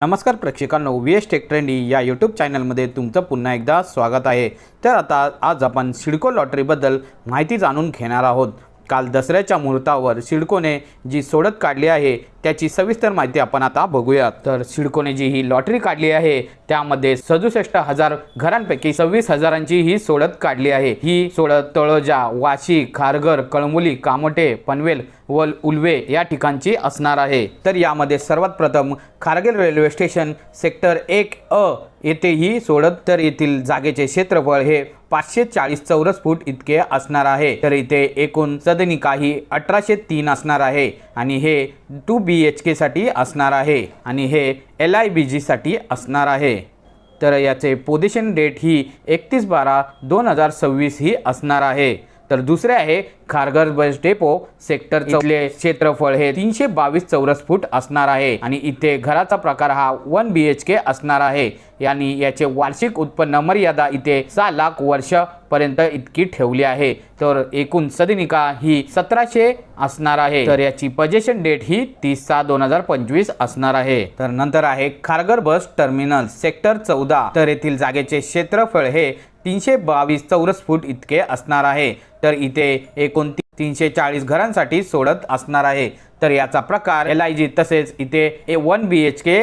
नमस्कार प्रेक्षकांनो, VS take trendy या YouTube चॅनलमध्ये तुमचं पुन्हा एकदा स्वागत आहे। तर आता आज आपण सिडको लॉटरीबद्दल माहिती जाणून घेणार आहोत। काल दसऱ्याच्या मुहूर्तावर सिडकोने जी सोडत काढली आहे त्याची सविस्तर माहिती आपण आता बघूया। तर सिडकोने जी ही लॉटरी काढली आहे त्यामध्ये 67,000 घरांपैकी 26,000ची ही सोडत काढली आहे। ही सोडत तळोजा, वाशी, खारघर, कळमुली, कामोठे, पनवेल व उल्वे या ठिकाणची असणार आहे। तर यामध्ये सर्वात प्रथम Kharghar railway station sector 1A येथे ही सोडत, तर येथील जागेचे क्षेत्रफळ हे 540 चौरस फूट इतके असणार आहे। तर इथे एकूण सदनिका ही 1803 असणार आहे आणि हे 2 BHK साठी असणार आहे आणि हे LIBG साठी असणार आहे। तर याचे पोझिशन डेट ही 31/12/2026 ही असणार आहे। तर दुसरे आहे खारघर बस डेपो सेक्टर 4 क्षेत्रफळ हे 322 चौरस फूट असणार आहे आणि इथे घराचा प्रकार हा 1 BHK असणार आहे। यानी याचे वार्षिक उत्पन्न मर्यादा इथे 6 लाख वर्ष पर्यंत इतकी ठेवली आहे। तर एकूण सदनिका ही 1700 असणार आहे। तर याची पोझिशन डेट ही 30/6/2025 असणार आहे। तर नंतर आहे खारघर बस टर्मिनल सेक्टर 14, तर येथील जागेचे क्षेत्रफळ हे 322 चौरस फूट इतके असणार आहे। तर इथे एकूण 340 घरांसाठी सोडत असणार आहे। तर याचा प्रकार LIG तसेच इथे 1 BHK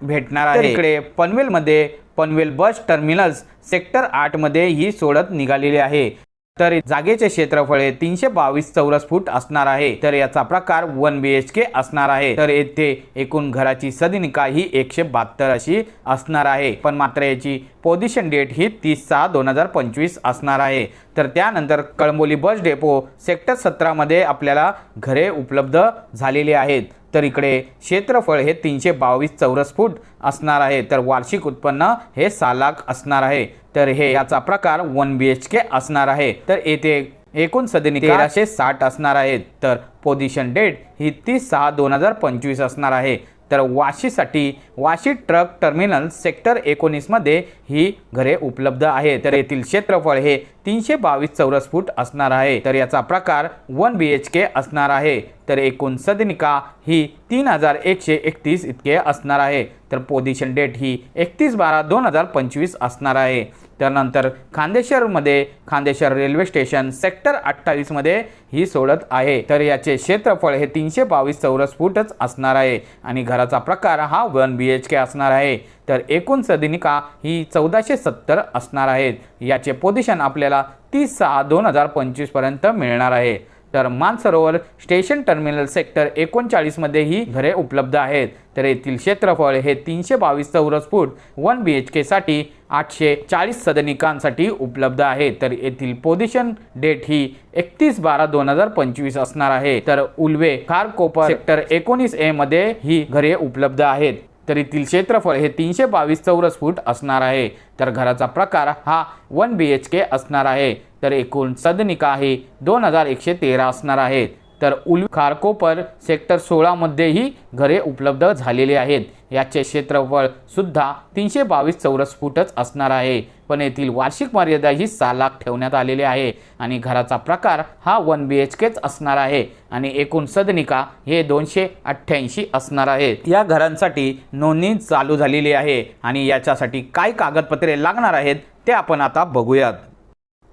भेटणार आहे। इकडे पनवेल मध्ये पनवेल बस टर्मिनल्स सेक्टर 8 मध्ये ही सोडत निघालेली आहे। तर जागेचे क्षेत्रफळ 322 चौरस फूट असणार आहे। तर याचा प्रकार 1 BHK असणार आहे। तर येथे एकूण घराची सदनिका ही 172 अशी असणार आहे। पण मात्र याची पोझिशन डेट ही 30/6/2025 असणार आहे। तर त्यानंतर कळंबोली बस डेपो सेक्टर 17 मध्ये आपल्याला घरे उपलब्ध झालेली आहेत। तर इकडे क्षेत्रफळ हे 322 चौरस फूट असणार आहे। तर वार्षिक उत्पन्न हे 6 लाख असणार आहे। तर हे याचा प्रकार 1 BHK असणार आहे। तर येथे एकूण सदनिका 1360 असणार आहेत। तर पोझिशन डेट ही 30/6/2025 असणार आहे। तर वाशीसाठी वाशी ट्रक टर्मिनल सेक्टर 19 मध्ये ही घरे उपलब्ध आहे। तर येथील क्षेत्रफळ हे 322 चौरस फूट असणार आहे। तर याचा प्रकार 1 BHK असणार आहे। तर एकूण सदनिका ही 3131 इतके असणार आहे। तर पोझिशन डेट ही 31/12/2025 असणार आहे। त्यानंतर खांदेश्वरमध्ये खांदेश्वर रेल्वे स्टेशन सेक्टर 28 मध्ये ही सोडत आहे। तर याचे क्षेत्रफळ हे 322 चौरस फूटच असणार आहे आणि घराचा प्रकार हा 1 BHK असणार आहे। तर एकूण सदनिका ही 1470 असणार आहेत। याचे पोझिशन आपल्याला 30/6/2025 पर्यंत मिळणार आहे। तर मानसरोवर स्टेशन टर्मिनल सेक्टर 39 मध्ये ही घरे उपलब्ध आहेत। तर येथील क्षेत्रफळ हे 322 चौरस फूट 1 BHK साठी 840 सदनिकांसाठी उपलब्ध आहे। तर येथील पोझिशन डेट ही 31/12/2025 असणार आहे। तर उल्वे खारकोपर सेक्टर 19A मध्ये ही घरे उपलब्ध आहेत। तर येथील क्षेत्रफळ हे 322 चौरस फूट असणार आहे। तर घराचा प्रकार हा 1 BHK असणार आहे। तर एकूण सदनिका ही 2113 असणार आहेत। तर खारकोपर सेक्टर 16 मध्ये ही घरे उपलब्ध झालेली आहेत। याचे क्षेत्रफळ सुद्धा 322 चौरस फूटच असणार आहे। पण येथील वार्षिक मर्यादा ही 6 लाख ठेवण्यात आलेली आहे आणि घराचा प्रकार हा 1 BHKच असणार आहे आणि एकूण सदनिका हे 288 असणार आहेत। या घरांसाठी नोंदणी चालू झालेली आहे आणि याच्यासाठी काय कागदपत्रे लागणार आहेत ते आपण आता बघूयात।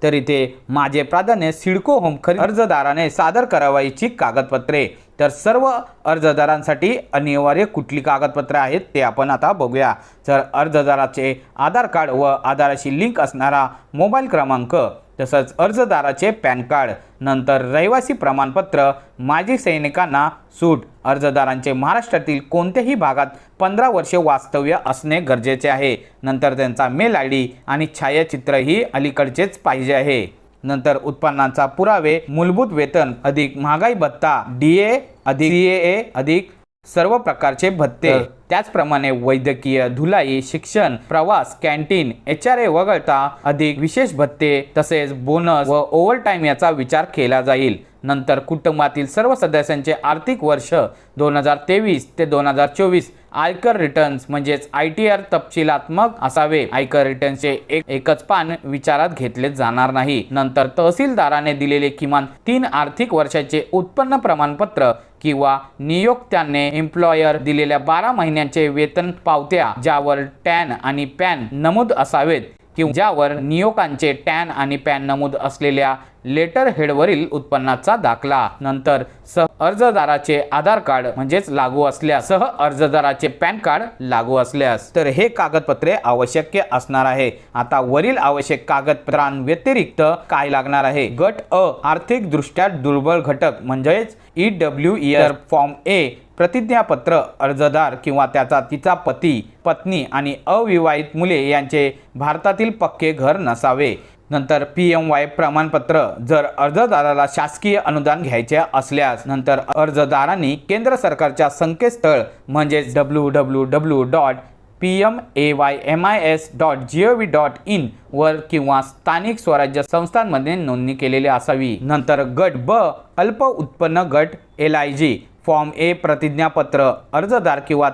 तर इथे माझे प्राधान्य सिडको होम खरेदी अर्जदाराने सादर करावयाची कागदपत्रे। तर सर्व अर्जदारांसाठी अनिवार्य कुठली कागदपत्रे आहेत ते आपण आता बघूया। तर अर्जदाराचे आधार कार्ड व आधाराशी लिंक असणारा मोबाईल क्रमांक, तसंच अर्जदाराचे पॅन कार्ड, नंतर रहिवासी प्रमाणपत्र, माजी सैनिकांना सूट, अर्जदारांचे महाराष्ट्रातील कोणत्याही भागात 15 वर्षे वास्तव्य असणे गरजेचे आहे। नंतर त्यांचा मेल ID आणि छायाचित्र ही अलीकडचेच पाहिजे आहे। नंतर उत्पन्नाचा पुरावे, मूलभूत वेतन अधिक महागाई भत्ता, DA अधिक CAA अधिक सर्व प्रकारचे भत्ते, त्याचप्रमाणे वैद्यकीय, धुलाई, शिक्षण, प्रवास, कॅन्टीन, HRA वगळता अधिक विशेष भत्ते तसेच बोनस व ओव्हरटाइम याचा विचार केला जाईल। नंतर कुटुंबातील सर्व सदस्यांचे आर्थिक वर्ष 2023 ते 2024 आयकर रिटर्न्स म्हणजेच ITR तपशीलात्मक असावे। आयकर रिटर्न्सचे एकच पान विचारात घेतले जाणार नाही। नंतर तहसीलदाराने दिलेले किमान 3 आर्थिक वर्षाचे उत्पन्न प्रमाणपत्र किंवा नियोक्त्याने एम्प्लॉयर दिलेल्या 12 महिन्यांचे वेतन पावत्या ज्यावर टॅन आणि पॅन नमूद असावेत किंवा ज्यावर नियोक्त्याचे टॅन आणि पॅन नमूद असलेल्या लेटर हेडवरील उत्पन्नाचा दाखला, नंतर सह अर्जदाराचे आधार कार्ड म्हणजेच लागू असल्यास, सह अर्जदाराचे पॅन कार्ड लागू असल्यास तर हे कागदपत्रे आवश्यक असणार आहे. आता वरील आवश्यक कागदपत्रांव्यतिरिक्त काय लागणार आहे? गट अ आर्थिक दृष्ट्या दुर्बल घटक म्हणजेच EWS फॉर्म ए प्रतिज्ञापत्र अर्जदार किंवा तिचा पती पत्नी आणि अविवाहित मुले यांचे भारतातील पक्के घर नसावे. नंतर PMY प्रमाणपत्र जर अर्जदाराला शासकीय अनुदान घ्यायचे असल्यास, नंतर अर्जदारांनी केंद्र सरकारच्या संकेतस्थळ म्हणजेच www.pmaymis.gov.in वर किंवा स्थानिक स्वराज्य संस्थांमध्ये नोंदणी केलेली असावी. नंतर गट ब अल्प उत्पन्न गट LIG फॉर्म ए प्रतिज्ञापत्र अर्जदार किंवा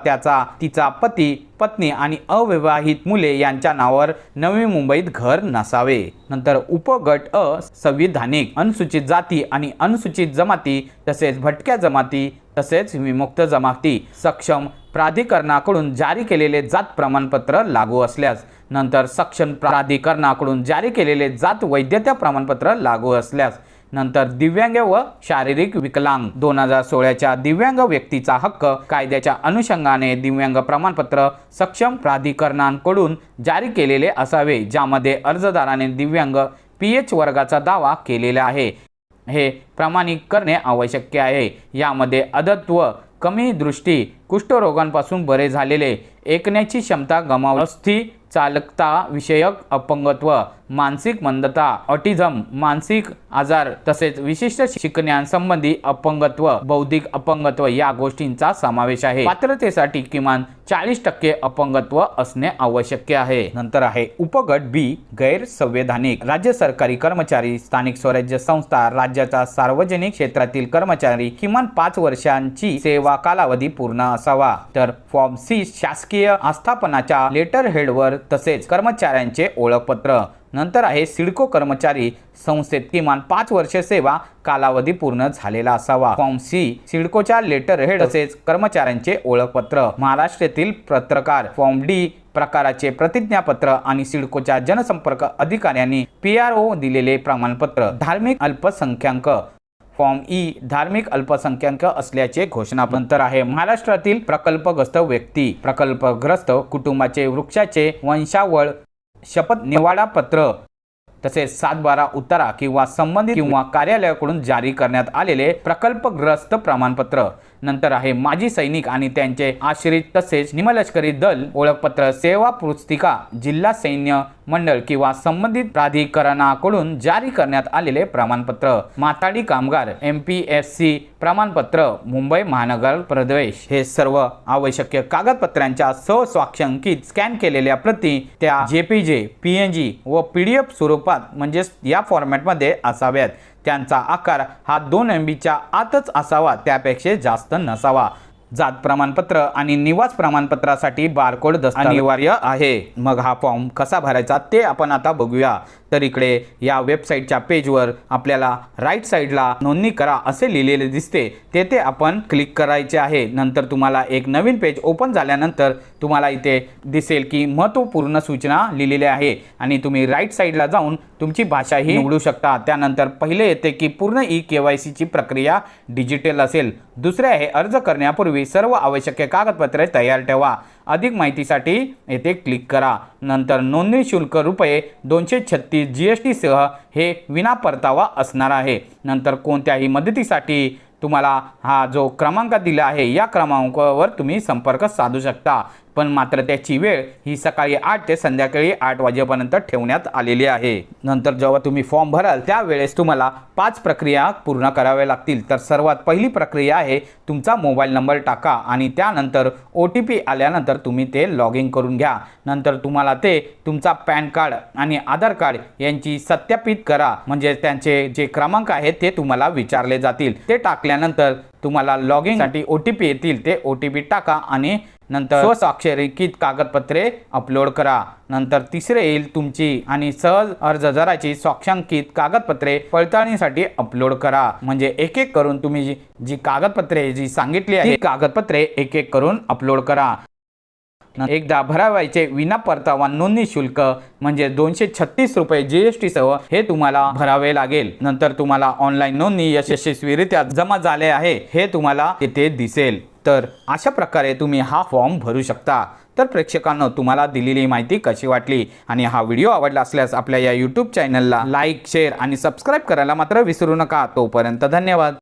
तिचा पती पत्नी आणि अविवाहित मुले यांच्या नावावर नवी मुंबईत घर नसावे. नंतर उपगट अ संविधानिक अनुसूचित जाती आणि अनुसूचित जमाती तसेच भटक्या जमाती तसेच विमुक्त जमाती सक्षम प्राधिकरणाकडून जारी केलेले जात प्रमाणपत्र लागू असल्यास, नंतर सक्षम प्राधिकरणाकडून जारी केलेले जात वैधता प्रमाणपत्र लागू असल्यास, नंतर दिव्यांग व शारीरिक विकलांग 2016च्या दिव्यांग व्यक्तीचा हक्क कायद्याच्या अनुषंगाने दिव्यांग प्रमाणपत्र सक्षम प्राधिकरणांकडून जारी केलेले असावे ज्यामध्ये अर्जदाराने दिव्यांग PH वर्गाचा दावा केलेला आहे. हे प्रमाणित करणे आवश्यक आहे. यामध्ये अधत्व, कमी दृष्टी, कुष्ठरोगांपासून बरे झालेले, ऐकण्याची क्षमता गमावली, चालकता विषयक अपंगत्व, मानसिक मंदता, ऑटिझम, मानसिक आजार तसेच विशिष्ट शिकण्यासंबंधी अपंगत्व, बौद्धिक अपंगत्व या गोष्टींचा समावेश आहे. पात्रतेसाठी किमान 40% अपंगत्व असणे आवश्यक आहे. नंतर आहे उपगट बी गैर संवैधानिक राज्य सरकारी कर्मचारी, स्थानिक स्वराज्य संस्था, राज्याचा सार्वजनिक क्षेत्रातील कर्मचारी किमान 5 वर्षांची सेवा कालावधी पूर्ण असावा. तर फॉर्म सी शासकीय आस्थापनाच्या लेटर हेडवर तसेच कर्मचाऱ्यांचे ओळखपत्र. नंतर आहे सिडको कर्मचारी संस्थेत किमान 5 वर्ष सेवा कालावधी पूर्ण झालेला असावा. फॉर्म सी सिडकोच्या लेटर हेड तसेच कर्मचाऱ्यांचे ओळखपत्र. महाराष्ट्रातील पत्रकार फॉर्म डी प्रकाराचे प्रतिज्ञापत्र आणि सिडकोच्या जनसंपर्क अधिकाऱ्यांनी PRO दिलेले प्रमाणपत्र. धार्मिक अल्पसंख्याक फॉर्म ई धार्मिक अल्पसंख्याक असल्याचे घोषणा. नंतर आहे महाराष्ट्रातील प्रकल्पग्रस्त व्यक्ती, प्रकल्पग्रस्त कुटुंबाचे वृक्षाचे वंशावळ शपथ निवाडा पत्र तसेच 7/12 उतारा किंवा संबंधित किंवा कार्यालयाकडून जारी करण्यात आलेले प्रकल्पग्रस्त प्रमाणपत्र. नंतर आहे माजी सैनिक आणि त्यांचे आश्रित तसेच निमलष्करी दल ओळखपत्र, सेवा पुस्तिका, जिल्हा सैन्य मंडळ किंवा संबंधित प्राधिकरणाकडून जारी करण्यात आलेले प्रमाणपत्र. माथाडी कामगार MPSC प्रमाणपत्र, मुंबई महानगर प्रदेश. हे सर्व आवश्यक कागदपत्रांच्या सहस्वाक्षंकित स्कॅन केलेल्या प्रती त्या JPG, PNG व PDF स्वरूपात म्हणजेच या फॉर्मॅटमध्ये असाव्यात. त्यांचा आकार हा 2 MBच्या आतच असावा, त्यापेक्षा जास्त नसावा. जात प्रमाणपत्र आणि निवास प्रमाणपत्रासाठी बारकोड दस्तऐवज अनिवार्य आहे. मग हा फॉर्म कसा भरायचा ते आपण आता बघूया. तर इकडे या वेबसाईटच्या पेजवर आपल्याला राईट साईडला नोंदणी करा असे लिहिलेले दिसते, तेथे आपण क्लिक करायचे आहे. नंतर तुम्हाला एक नवीन पेज ओपन झाल्यानंतर तुम्हाला इथे दिसेल की महत्त्वपूर्ण सूचना लिहिलेल्या आहे आणि तुम्ही राईट साईडला जाऊन तुमची भाषा ही निवडू शकता. त्यानंतर पहिले येते की पूर्ण KYC ची प्रक्रिया डिजिटल असेल. दुसरे आहे अर्ज करण्यापूर्वी सर्व आवश्यक कागदपत्रे तयार ठेवा. अधिक माहितीसाठी येथे क्लिक करा. नंतर नोंदणी शुल्क ₹236 GST सह हे विना परतावा असणार आहे. नंतर कोणत्याही मदतीसाठी तुम्हाला हा जो क्रमांक दिला आहे या क्रमांकावर तुम्ही संपर्क साधू शकता. पण मात्र त्याची वेळ ही सकाळी 8 ते संध्याकाळी 8 वाजेपर्यंत ठेवण्यात आलेली आहे. नंतर जेव्हा तुम्ही फॉर्म भराल त्यावेळेस तुम्हाला 5 प्रक्रिया पूर्ण कराव्या लागतील. तर सर्वात पहिली प्रक्रिया आहे तुमचा मोबाईल नंबर टाका आणि त्यानंतर OTP आल्यानंतर तुम्ही ते लॉग इन करून घ्या. नंतर तुम्हाला ते तुमचा पॅन कार्ड आणि आधार कार्ड यांची सत्यापित करा, म्हणजे त्यांचे जे क्रमांक आहेत ते तुम्हाला विचारले जातील. ते टाकल्यानंतर तुम्हाला लॉगिन साठी OTP येतील, ते OTP टाका आणि नंतर स्वस्वाक्षरित कागदपत्रे अपलोड करा। नंतर तिसरे येईल तुमची आणि सहज अर्जदाराची स्वाक्षरांकित कागदपत्रे पडताळणीसाठी अपलोड करा। म्हणजे एक एक करून तुम्ही जी कागदपत्रे जी सांगितली आहे कागदपत्रे एक एक करून अपलोड करा। एकदा भरावायचे विना परतावा नोंदणी शुल्क म्हणजे 236 रुपये GST सह हे तुम्हाला भरावे लागेल। नंतर तुम्हाला ऑनलाईन नोंदणी यशस्वीरित्या जमा झाले आहे हे तुम्हाला तिथे दिसेल। तर अशा प्रकारे तुम्ही हा फॉर्म भरू शकता। तर प्रेक्षकांनो, तुम्हाला दिलेली माहिती कशी वाटली आणि हा व्हिडिओ आवडला असल्यास आपल्या या YouTube चॅनलला लाईक, शेअर आणि सबस्क्राईब करायला मात्र विसरू नका। तोपर्यंत धन्यवाद।